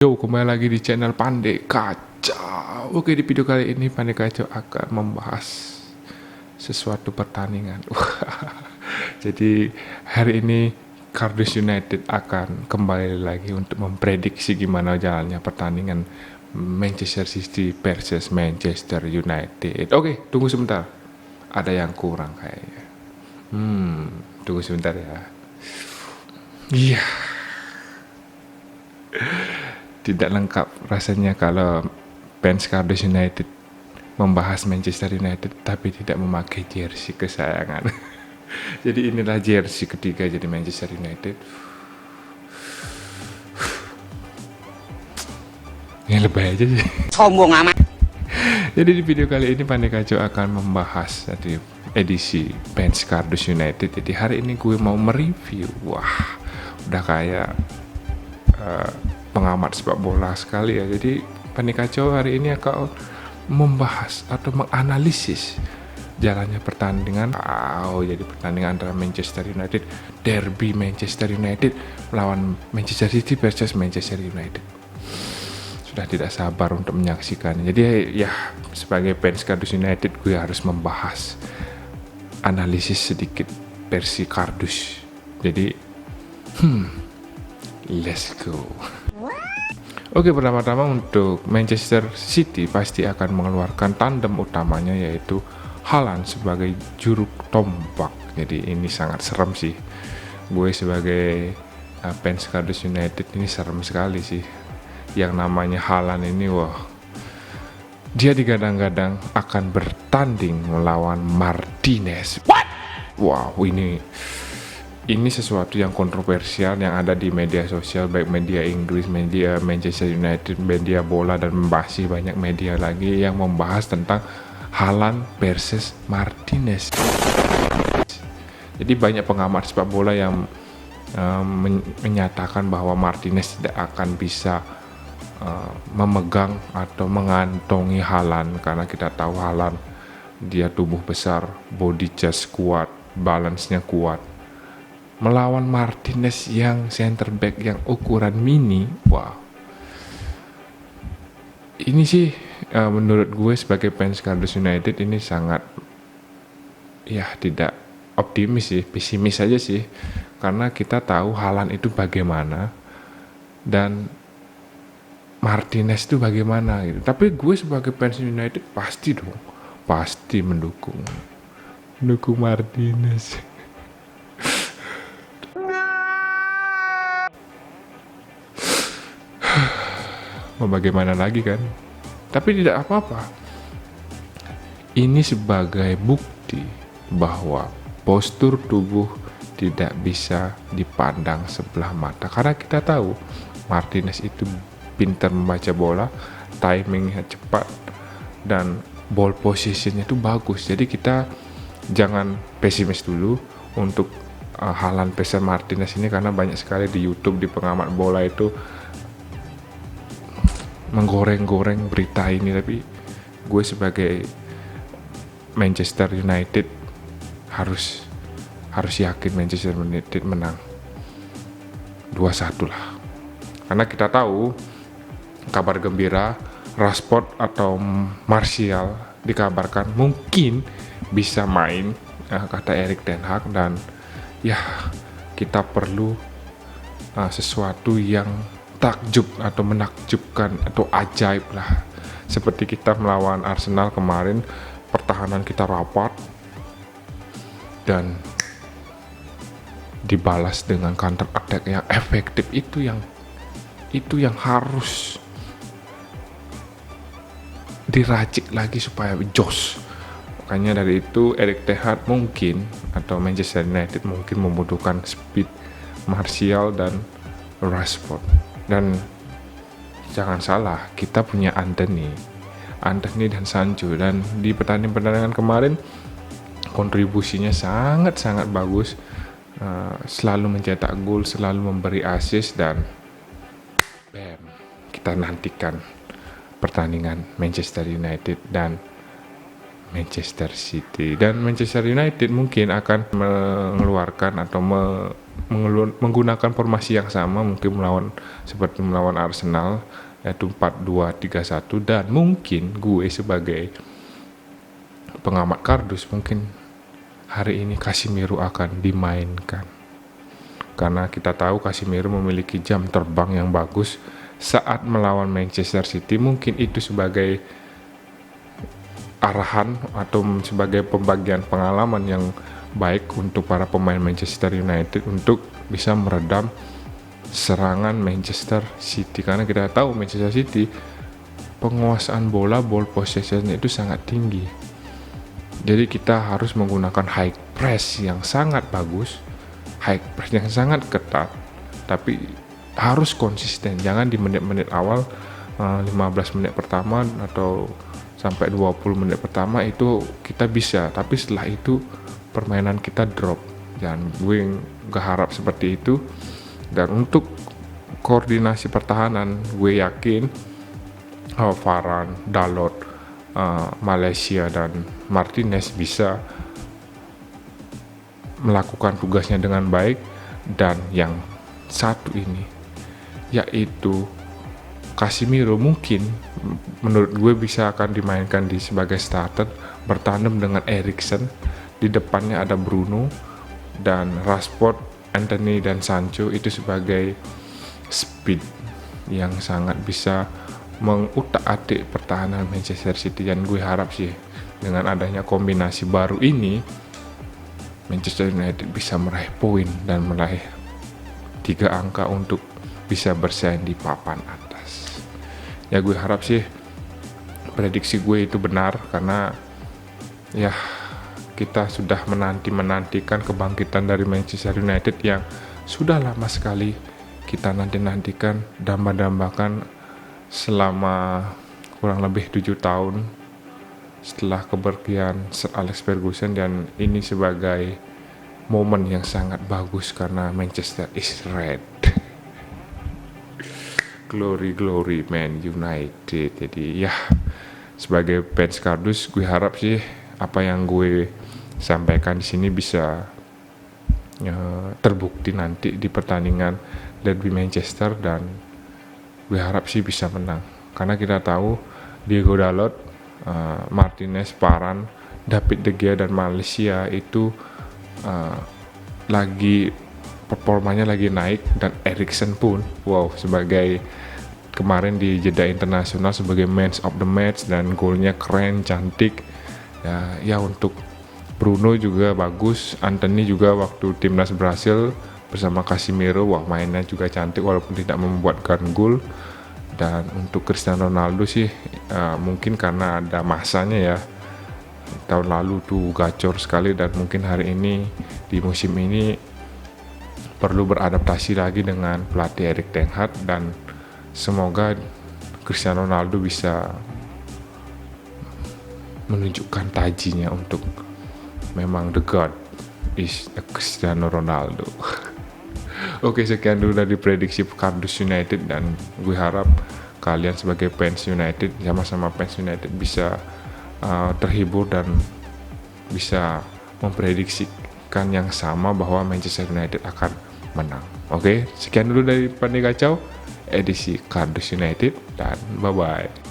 Yo, kembali lagi di channel Pandai Kacau. Oke, di video kali ini Pandai Kacau akan membahas sesuatu pertandingan. Jadi hari ini Cardiff United akan kembali lagi untuk memprediksi gimana jalannya pertandingan Manchester City versus Manchester United. Oke, tunggu sebentar. Ada yang kurang kayaknya. Tunggu sebentar ya. Iya. Tidak lengkap rasanya kalau fans Cardiff United membahas Manchester United tapi tidak memakai jersey kesayangan. Jadi inilah jersey ketiga jadi Manchester United. Ini lebay aja sih. Sombong amat. Jadi di video kali ini Pandai Kacau akan membahas tadi edisi fans Cardiff United. Jadi hari ini gue mau mereview. Wah, udah kayak pengamat sepak bola sekali ya. Jadi Pandai Kacau hari ini akan membahas atau menganalisis jalannya pertandingan. Jadi pertandingan antara Manchester United, derby Manchester United melawan Manchester City versus Manchester United. Sudah tidak sabar untuk menyaksikan. Jadi ya sebagai fans Cardiff United gue harus membahas analisis sedikit versi Cardiff. Jadi let's go. Oke, pertama-tama untuk Manchester City pasti akan mengeluarkan tandem utamanya yaitu Haaland sebagai juru tombak. Jadi ini sangat serem sih. Gue sebagai fans Cardiff United ini serem sekali sih. Yang namanya Haaland ini, wah, dia digadang-gadang akan bertanding melawan Martinez. What? Wow, ini sesuatu yang kontroversial yang ada di media sosial, baik media Inggris, media Manchester United, media bola, dan masih banyak media lagi yang membahas tentang Haaland versus Martinez. Jadi banyak pengamat sepak bola yang menyatakan bahwa Martinez tidak akan bisa memegang atau mengantongi Haaland, karena kita tahu Haaland dia tubuh besar, body chest kuat, balance-nya kuat. Melawan Martinez yang center back yang ukuran mini, wow. Ini sih menurut gue sebagai fans Cardiff United ini sangat tidak optimis sih, pesimis aja sih. Karena kita tahu Haaland itu bagaimana dan Martinez itu bagaimana gitu. Tapi gue sebagai fans United pasti mendukung Martinez. Mau bagaimana lagi kan? Tapi tidak apa-apa. Ini sebagai bukti bahwa postur tubuh tidak bisa dipandang sebelah mata. Karena kita tahu Martinez itu pintar membaca bola, timingnya cepat, dan ball positionnya itu bagus. Jadi kita jangan pesimis dulu untuk Haaland versus Martinez ini, karena banyak sekali di YouTube, di pengamat bola itu menggoreng-goreng berita ini. Tapi gue sebagai Manchester United harus yakin Manchester United menang 2-1 lah. Karena kita tahu kabar gembira, Rashford atau Martial dikabarkan mungkin bisa main, kata Erik ten Hag. Dan ya kita perlu sesuatu yang takjub atau menakjubkan atau ajaib lah, seperti kita melawan Arsenal kemarin. Pertahanan kita rapat dan dibalas dengan counter attack yang efektif. Itu yang harus diracik lagi supaya jos. Makanya dari itu Erik ten Hag mungkin atau Manchester United mungkin membutuhkan speed Martial dan Rashford. Dan jangan salah, kita punya Antony dan Sancho, dan di pertandingan kemarin kontribusinya sangat-sangat bagus, selalu mencetak gol, selalu memberi assist. Dan kita nantikan pertandingan Manchester United dan Manchester City. Dan Manchester United mungkin akan mengeluarkan atau menggunakan formasi yang sama, mungkin seperti melawan Arsenal, yaitu 4-2-3-1, dan mungkin gue sebagai pengamat kardus mungkin hari ini Casemiro akan dimainkan. Karena kita tahu Casemiro memiliki jam terbang yang bagus saat melawan Manchester City. Mungkin itu sebagai arahan atau sebagai pembagian pengalaman yang baik untuk para pemain Manchester United untuk bisa meredam serangan Manchester City. Karena kita tahu Manchester City penguasaan bola, ball possession itu sangat tinggi. Jadi kita harus menggunakan high press yang sangat bagus, high press yang sangat ketat, tapi harus konsisten. Jangan di menit-menit awal, 15 menit pertama atau sampai 20 menit pertama itu kita bisa, tapi setelah itu permainan kita drop. Dan gue gak harap seperti itu. Dan untuk koordinasi pertahanan, gue yakin Varane, Dalot, Malaysia dan Martinez bisa melakukan tugasnya dengan baik. Dan yang satu ini, yaitu Casemiro, mungkin menurut gue bisa akan dimainkan sebagai starter bertandem dengan Eriksen. Di depannya ada Bruno dan Rashford, Anthony dan Sancho itu sebagai speed yang sangat bisa mengutak-atik pertahanan Manchester City. Dan gue harap sih dengan adanya kombinasi baru ini Manchester United bisa meraih poin dan meraih 3 angka untuk bisa bersaing di papan atas. Ya gue harap sih prediksi gue itu benar, karena ya kita sudah menantikan kebangkitan dari Manchester United yang sudah lama sekali kita nantikan, damba-dambakan selama kurang lebih 7 tahun setelah kepergian Sir Alex Ferguson. Dan ini sebagai momen yang sangat bagus karena Manchester is red. Glory Man United. Jadi ya sebagai fans kardus, gue harap sih apa yang gue sampaikan di sini bisa terbukti nanti di pertandingan Derby Manchester, dan gue harap sih bisa menang. Karena kita tahu Diego Dalot, Martinez, Varane, David De Gea dan Malaysia itu lagi performanya lagi naik, dan Eriksen pun sebagai kemarin di jeda internasional sebagai man of the match dan golnya keren, cantik. Ya untuk Bruno juga bagus, Anthony juga waktu timnas Brasil bersama Casemiro, mainnya juga cantik walaupun tidak membuatkan gol. Dan untuk Cristiano Ronaldo sih mungkin karena ada masanya ya, tahun lalu tuh gacor sekali, dan mungkin hari ini di musim ini perlu beradaptasi lagi dengan pelatih Erik ten Hag. Dan semoga Cristiano Ronaldo bisa menunjukkan tajinya untuk memang the God is a Cristiano Ronaldo. Oke, sekian dulu dari prediksi Kardus United, dan gue harap kalian sebagai fans United, sama-sama fans United, bisa terhibur dan bisa memprediksikan yang sama bahwa Manchester United akan menang. Oke, sekian dulu dari Pandai Kacau edisi Kardus United, dan bye-bye.